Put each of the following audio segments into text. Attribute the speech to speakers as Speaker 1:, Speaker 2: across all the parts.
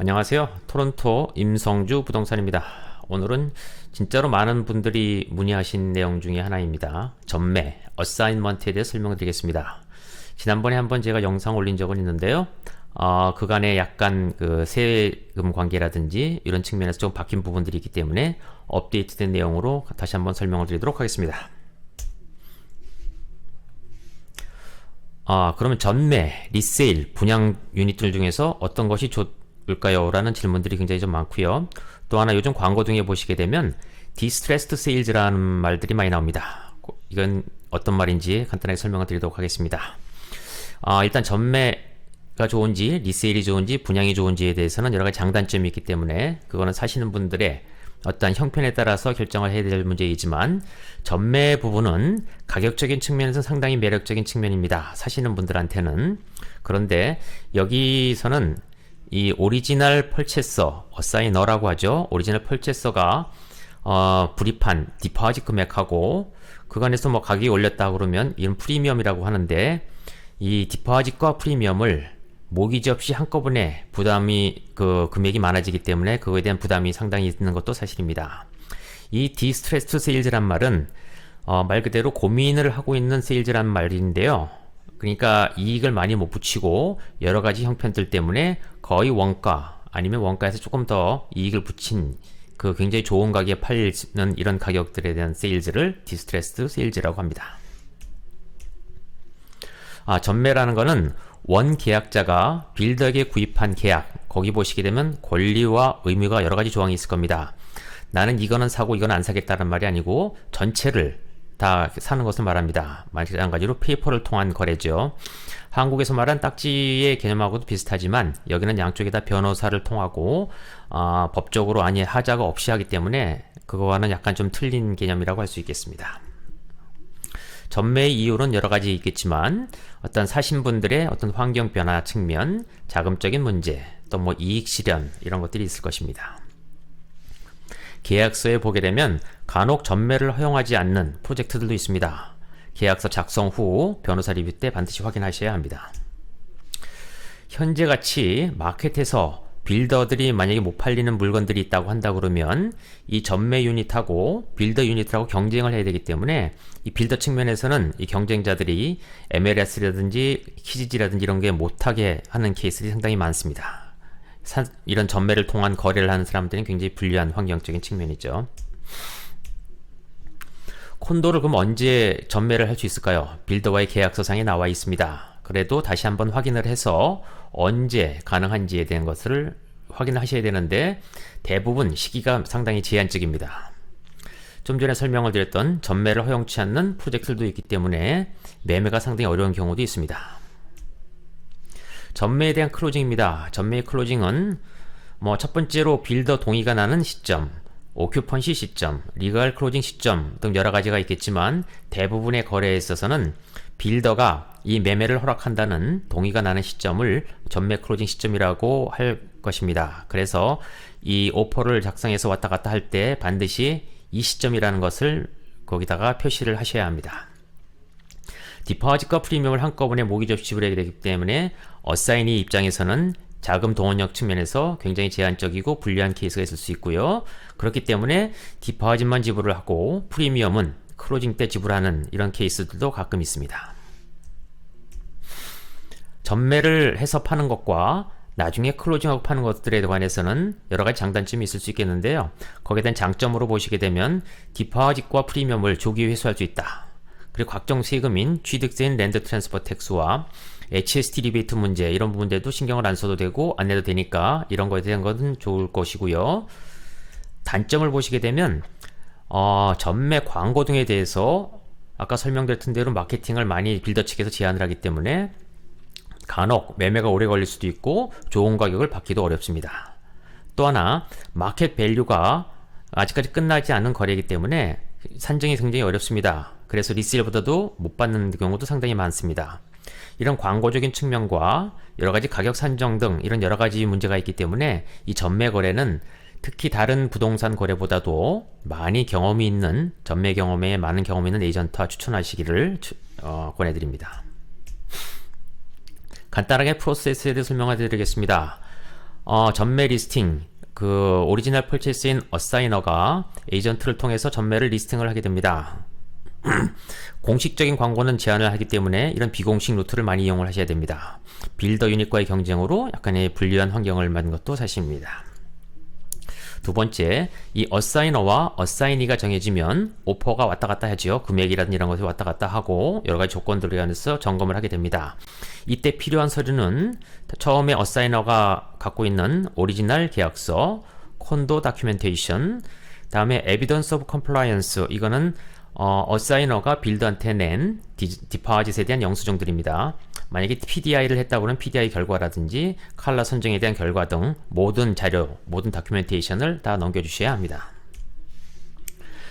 Speaker 1: 안녕하세요. 토론토 임성주 부동산입니다. 오늘은 진짜로 많은 분들이 문의하신 내용 중에 하나입니다. 전매, 어사인먼트에 대해 설명을 드리겠습니다. 지난번에 한번 제가 영상 올린 적은 있는데요. 그간에 약간 그 세금 관계라든지 이런 측면에서 좀 바뀐 부분들이 있기 때문에 업데이트된 내용으로 다시 한번 설명을 드리도록 하겠습니다. 그러면 전매, 리세일, 분양 유닛들 중에서 어떤 것이 좋을까요? 라는 질문들이 굉장히 좀 많고요. 또 하나 요즘 광고 등에 보시게 되면 디스트레스드 세일즈라는 말들이 많이 나옵니다. 이건 어떤 말인지 간단하게 설명을 드리도록 하겠습니다. 일단 전매가 좋은지, 리세일이 좋은지, 분양이 좋은지에 대해서는 여러 가지 장단점이 있기 때문에 그거는 사시는 분들의 어떤 형편에 따라서 결정을 해야 될 문제이지만 전매 부분은 가격적인 측면에서 상당히 매력적인 측면입니다. 사시는 분들한테는. 그런데 여기서는 이 오리지널 펄체서, 어사이너라고 하죠. 오리지널 펄체서가 불입한 디파짓 금액하고 그간에서 뭐 가격이 올렸다 그러면 이런 프리미엄이라고 하는데 이 디파짓과 프리미엄을 모기지 없이 한꺼번에 금액이 많아지기 때문에 그거에 대한 부담이 상당히 있는 것도 사실입니다. 이 디스트레스드 세일즈란 말은 말 그대로 고민을 하고 있는 세일즈란 말인데요. 그러니까 이익을 많이 못 붙이고 여러 가지 형편들 때문에 거의 원가 아니면 원가에서 조금 더 이익을 붙인 그 굉장히 좋은 가격에 팔리는 이런 가격들에 대한 세일즈를 디스트레스드 세일즈라고 합니다. 전매라는 거는 원 계약자가 빌더에게 구입한 계약, 거기 보시게 되면 권리와 의무가 여러 가지 조항이 있을 겁니다. 나는 이거는 사고 이건 안 사겠다는 말이 아니고 전체를 다 사는 것을 말합니다. 마찬가지로 페이퍼를 통한 거래죠. 한국에서 말한 딱지의 개념하고도 비슷하지만 여기는 양쪽에 다 변호사를 통하고 법적으로 하자가 없이 하기 때문에 그거와는 약간 좀 틀린 개념이라고 할 수 있겠습니다. 전매의 이유는 여러 가지 있겠지만 어떤 사신 분들의 어떤 환경 변화 측면, 자금적인 문제, 또 뭐 이익 실현 이런 것들이 있을 것입니다. 계약서에 보게 되면 간혹 전매를 허용하지 않는 프로젝트들도 있습니다. 계약서 작성 후 변호사 리뷰 때 반드시 확인하셔야 합니다. 현재 같이 마켓에서 빌더들이 만약에 못 팔리는 물건들이 있다고 한다 그러면 이 전매 유닛하고 빌더 유닛하고 경쟁을 해야 되기 때문에 이 빌더 측면에서는 이 경쟁자들이 MLS라든지 키지지라든지 이런 게 못하게 하는 케이스들이 상당히 많습니다. 이런 전매를 통한 거래를 하는 사람들은 굉장히 불리한 환경적인 측면이죠. 콘도를 그럼 언제 전매를 할 수 있을까요? 빌더와의 계약서상에 나와 있습니다. 그래도 다시 한번 확인을 해서 언제 가능한지에 대한 것을 확인하셔야 되는데 대부분 시기가 상당히 제한적입니다. 좀 전에 설명을 드렸던 전매를 허용치 않는 프로젝트들도 있기 때문에 매매가 상당히 어려운 경우도 있습니다. 전매에 대한 클로징입니다. 전매의 클로징은 첫 번째로 빌더 동의가 나는 시점, 오큐펀시 시점, 리걸 클로징 시점 등 여러 가지가 있겠지만 대부분의 거래에 있어서는 빌더가 이 매매를 허락한다는 동의가 나는 시점을 전매 클로징 시점이라고 할 것입니다. 그래서 이 오퍼를 작성해서 왔다 갔다 할 때 반드시 이 시점이라는 것을 거기다가 표시를 하셔야 합니다. 디파짓과 프리미엄을 한꺼번에 모기지 없이 지불하게 되기 때문에 어사이니 입장에서는 자금 동원력 측면에서 굉장히 제한적이고 불리한 케이스가 있을 수 있고요. 그렇기 때문에 디파짓만 지불을 하고 프리미엄은 클로징 때 지불하는 이런 케이스들도 가끔 있습니다. 전매를 해서 파는 것과 나중에 클로징하고 파는 것들에 관해서는 여러 가지 장단점이 있을 수 있겠는데요. 거기에 대한 장점으로 보시게 되면 디파짓과 프리미엄을 조기 회수할 수 있다. 그리고 각종 세금인 취득세인 랜드 트랜스퍼 텍스와 HST 리베이트 문제 이런 부분들도 신경을 안 써도 되고 안 내도 되니까 이런 거에 대한 것은 좋을 것이고요. 단점을 보시게 되면 전매 광고 등에 대해서 아까 설명드렸던 대로 마케팅을 많이 빌더 측에서 제한을 하기 때문에 간혹 매매가 오래 걸릴 수도 있고 좋은 가격을 받기도 어렵습니다. 또 하나 마켓 밸류가 아직까지 끝나지 않은 거래이기 때문에 산정이 굉장히 어렵습니다. 그래서 리세일보다도 못 받는 경우도 상당히 많습니다. 이런 광고적인 측면과 여러가지 가격 산정 등 이런 여러가지 문제가 있기 때문에 이 전매 거래는 특히 다른 부동산 거래보다도 많이 경험이 있는 전매 경험에 많은 경험이 있는 에이전트와 추천하시기를 권해드립니다. 간단하게 프로세스에 대해 설명을 드리겠습니다. 전매 리스팅, 오리지널 펄체스인 어사이너가 에이전트를 통해서 전매를 리스팅을 하게 됩니다. 공식적인 광고는 제한을 하기 때문에 이런 비공식 루트를 많이 이용을 하셔야 됩니다. 빌더 유닛과의 경쟁으로 약간의 불리한 환경을 만든 것도 사실입니다. 두 번째, 이 어사이너와 어사이니가 정해지면 오퍼가 왔다 갔다 하죠. 금액이라든지 이런 것이 왔다 갔다 하고 여러 가지 조건들에 관해서 점검을 하게 됩니다. 이때 필요한 서류는 처음에 어사이너가 갖고 있는 오리지널 계약서, 콘도 다큐멘테이션, 다음에 에비던스 오브 컴플라이언스, 이거는 어사이너가 빌더한테 낸 디파짓에 대한 영수증들입니다. 만약에 PDI를 했다고 하면 PDI 결과라든지 컬러 선정에 대한 결과 등 모든 자료, 모든 다큐멘테이션을 다 넘겨주셔야 합니다.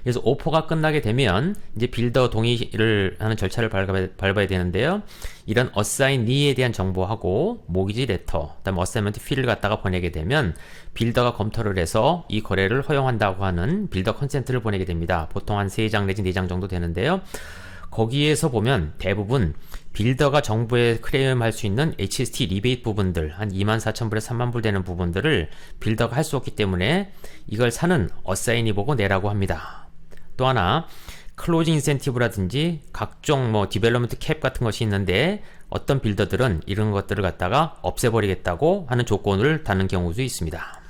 Speaker 1: 그래서 오퍼가 끝나게 되면 이제 빌더 동의를 하는 절차를 밟아야 되는데요. 이런 어사이니에 대한 정보하고 모기지 레터, 그다음에 어사이먼트 필을 갖다가 보내게 되면 빌더가 검토를 해서 이 거래를 허용한다고 하는 빌더 컨센트를 보내게 됩니다. 보통 한 3장 내지 4장 정도 되는데요. 거기에서 보면 대부분 빌더가 정부에 클레임할 수 있는 HST 리베이트 부분들, 한 24,000불에서 30,000불 되는 부분들을 빌더가 할 수 없기 때문에 이걸 사는 어사이니 보고 내라고 합니다. 또 하나, 클로징 인센티브라든지 각종 디벨롭먼트 캡 같은 것이 있는데 어떤 빌더들은 이런 것들을 갖다가 없애버리겠다고 하는 조건을 다는 경우도 있습니다.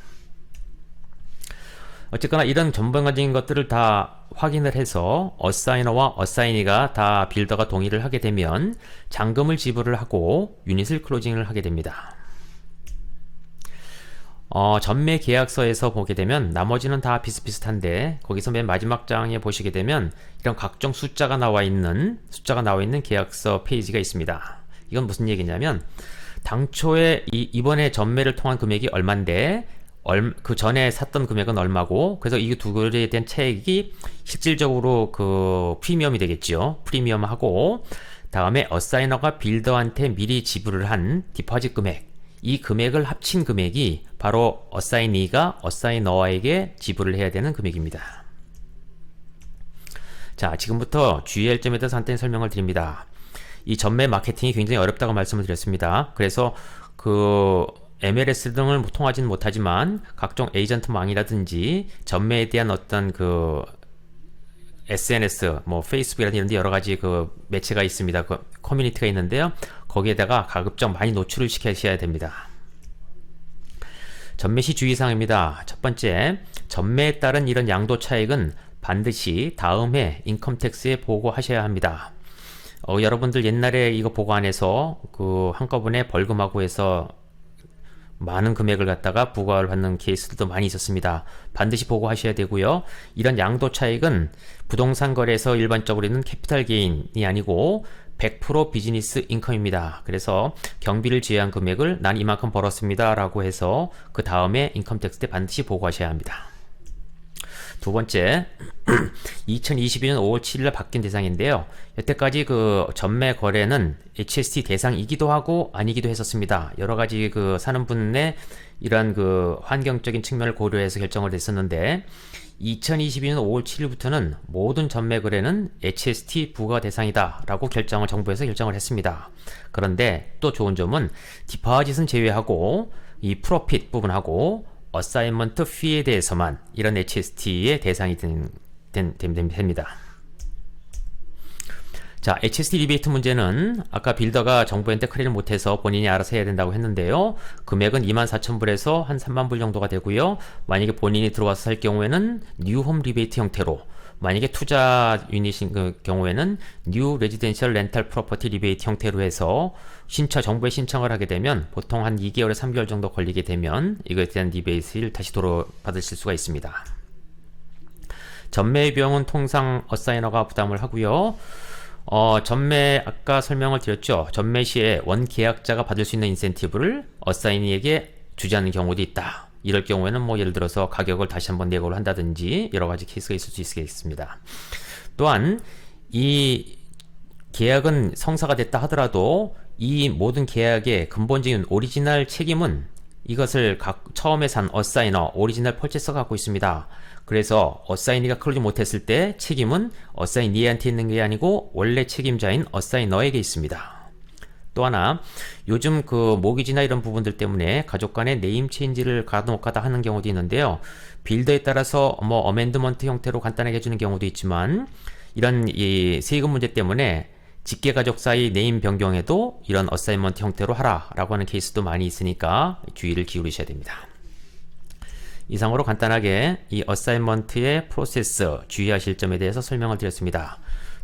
Speaker 1: 어쨌거나 이런 전반적인 것들을 다 확인을 해서 어사이너와 어사이니가 다 빌더가 동의를 하게 되면 잔금을 지불을 하고 유닛을 클로징을 하게 됩니다. 전매 계약서에서 보게 되면 나머지는 다 비슷비슷한데 거기서 맨 마지막 장에 보시게 되면 이런 각종 숫자가 나와 있는 계약서 페이지가 있습니다. 이건 무슨 얘기냐면 당초에 이번에 전매를 통한 금액이 얼만데 그 전에 샀던 금액은 얼마고, 그래서 이 두 개에 대한 차액이 실질적으로 프리미엄이 되겠죠. 프리미엄하고 다음에 어사이너가 빌더한테 미리 지불을 한 디파짓 금액, 이 금액을 합친 금액이 바로 어사이니가 어사이너에게 지불을 해야 되는 금액입니다. 자, 지금부터 주의할 점에 대해서 간단히 설명을 드립니다. 이 전매 마케팅이 굉장히 어렵다고 말씀을 드렸습니다. 그래서 MLS 등을 통하지는 못하지만 각종 에이전트망이라든지 전매에 대한 어떤 SNS, 페이스북이라든지 이런 데 여러 가지 매체가 있습니다. 커뮤니티가 있는데요. 거기에다가 가급적 많이 노출을 시키셔야 됩니다. 전매 시 주의사항입니다. 첫 번째, 전매에 따른 이런 양도 차익은 반드시 다음 해 인컴택스에 보고하셔야 합니다. 여러분들 옛날에 이거 보고 안 해서 한꺼번에 벌금하고 해서 많은 금액을 갖다가 부과를 받는 케이스들도 많이 있었습니다. 반드시 보고하셔야 되고요. 이런 양도 차익은 부동산 거래에서 일반적으로 있는 캐피탈 게인이 아니고 100% 비즈니스 인컴입니다. 그래서 경비를 제외한 금액을 난 이만큼 벌었습니다 라고 해서 그 다음에 인컴택스 때 반드시 보고하셔야 합니다. 두 번째, 2022년 5월 7일 바뀐 대상인데요. 여태까지 전매 거래는 HST 대상이기도 하고 아니기도 했었습니다. 여러 가지 사는 분의 이러한 환경적인 측면을 고려해서 결정을 했었는데 2022년 5월 7일부터는 모든 전매 거래는 HST 부과 대상이다 라고 정부에서 결정을 했습니다. 그런데 또 좋은 점은 디파짓은 제외하고 이 프로핏 부분하고 어사이먼트 피에 대해서만 이런 HST의 대상이 됩니다. 자, HST 리베이트 문제는 아까 빌더가 정부한테 클레임을 못해서 본인이 알아서 해야 된다고 했는데요. 금액은 24,000불에서 한 30,000불 정도가 되고요. 만약에 본인이 들어와서 살 경우에는 뉴홈 리베이트 형태로, 만약에 투자 유닛인 경우에는 뉴 레지덴셜 렌탈 프로퍼티 리베이트 형태로 해서 정부에 신청을 하게 되면 보통 한 2개월에서 3개월 정도 걸리게 되면 이거에 대한 리베이트를 다시 받으실 수가 있습니다. 전매 비용은 통상 어사이너가 부담을 하고요. 전매 아까 설명을 드렸죠. 전매 시에 원 계약자가 받을 수 있는 인센티브를 어사이니에게 주지 않는 경우도 있다. 이럴 경우에는 예를 들어서 가격을 다시 한번 내고를 한다든지 여러 가지 케이스가 있을 수 있겠습니다. 또한 이 계약은 성사가 됐다 하더라도 이 모든 계약의 근본적인 오리지널 책임은 이것을 처음에 산 어사이너, 오리지널 펄체서가 갖고 있습니다. 그래서 어사이니가 클로징 못했을 때 책임은 어사이니한테 있는 게 아니고 원래 책임자인 어사이너에게 있습니다. 또 하나, 요즘 그 모기지나 이런 부분들 때문에 가족 간의 네임 체인지를 간혹가다 하는 경우도 있는데요. 빌더에 따라서 뭐 어멘드먼트 형태로 간단하게 해주는 경우도 있지만, 이런 이 세금 문제 때문에 직계 가족 사이 네임 변경에도 이런 어사인먼트 형태로 하라라고 하는 케이스도 많이 있으니까 주의를 기울이셔야 됩니다. 이상으로 간단하게 이 어사인먼트의 프로세스, 주의하실 점에 대해서 설명을 드렸습니다.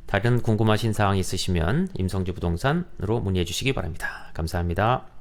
Speaker 1: 다른 궁금하신 사항이 있으시면 임성주 부동산으로 문의해 주시기 바랍니다. 감사합니다.